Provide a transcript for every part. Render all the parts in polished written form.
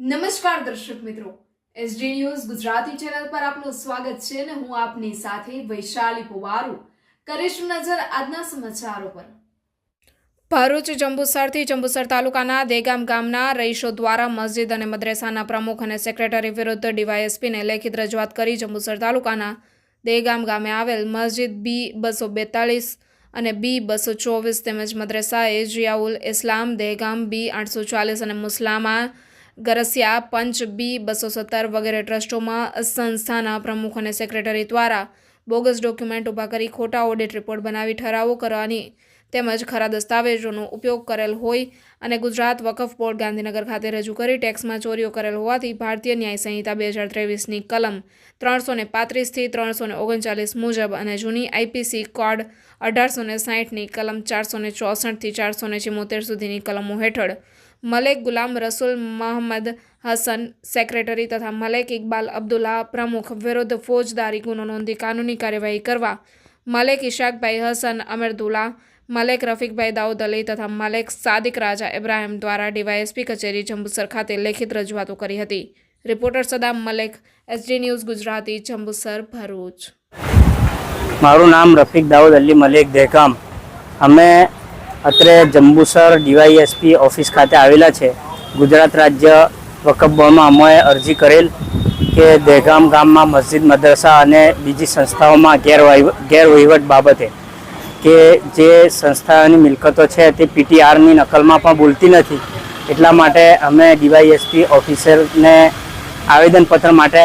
નમસ્કાર દર્શક મિત્રો, એસડી ન્યૂઝ ગુજરાતી ચેનલ પર આપનું સ્વાગત છે અને હું આપની સાથે વૈશાલી પોવારુ કરીશું નજર આજના સમાચારો પર। ભરૂચ જંબુસરથી જંબુસર તાલુકાના દેગામ ગામના રહીશો દ્વારા મસ્જિદ અને મદ્રેસાના પ્રમુખ અને સેક્રેટરી વિરુદ્ધ ડીવાયએસપીને લેખિત રજૂઆત કરી જંબુસર તાલુકાના દેગામ ગામે આવેલ મસ્જિદ B242 અને B224 તેમજ મદ્રેસાએ જિયાઉલ ઇસ્લામ દેગામ B840 અને મુસ્લામા ગરસિયા પંચ B217 વગેરે ટ્રસ્ટોમાં સંસ્થાના પ્રમુખ અને સેક્રેટરી દ્વારા બોગસ ડોક્યુમેન્ટ ઊભા કરી ખોટા ઓડિટ રિપોર્ટ બનાવી ઠરાવો કરવાની તેમજ ખરા દસ્તાવેજોનો ઉપયોગ કરેલ હોય અને ગુજરાત વકફ બોર્ડ ગાંધીનગર ખાતે રજૂ કરી ટેક્સમાં ચોરીઓ કરેલ હોવાથી ભારતીય ન્યાય સંહિતા 2023ની કલમ 335 થી 339 મુજબ અને જૂની આઈપીસી કોડ 1860ની કલમ 464 થી 474 સુધીની કલમો હેઠળ મલેક ગુલામ રસૂલ મોહમ્મદ હસન સેક્રેટરી તથા મલેક ઇકબાલ અબ્દુલ્લા પ્રમુખ વિરુદ્ધ ફોજદારી ગુનો નોંધી કાનૂની કાર્યવાહી કરવા મલેક ઇશાકભાઈ હસન અમરદુલ્લા, મલેક રફીકભાઈ દાઉદ અલી તથા મલેક સાદિક રાજા ઇબ્રાહિમ દ્વારા ડીવાયએસપી કચેરી જંબુસર ખાતે લેખિત રજૂઆતો કરી હતી। Reporter Saddam Malek, SD news Gujarati, Jambusar, Bharuch. મારું નામ રફીક દાઉદ અલી મલેક દેગામ। અમે અત્રે જંબુસર ડીવાયએસપી ઓફિસ ખાતે આવેલા છે। ગુજરાત રાજ્ય વકફ બોર્ડમાં અમે અરજી કરેલ કે દેગામ ગામમાં મસ્જિદ મદ્રસા અને બીજી સંસ્થાઓમાં ગેરવહીવટ બાબતે કે જે સંસ્થાઓની મિલકતો છે તે પીટીઆરની નકલમાં પણ બોલતી નથી, એટલા માટે અમે ડીવાયએસપી ઓફિસરને આવેદનપત્ર માટે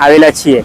આવેલા છીએ।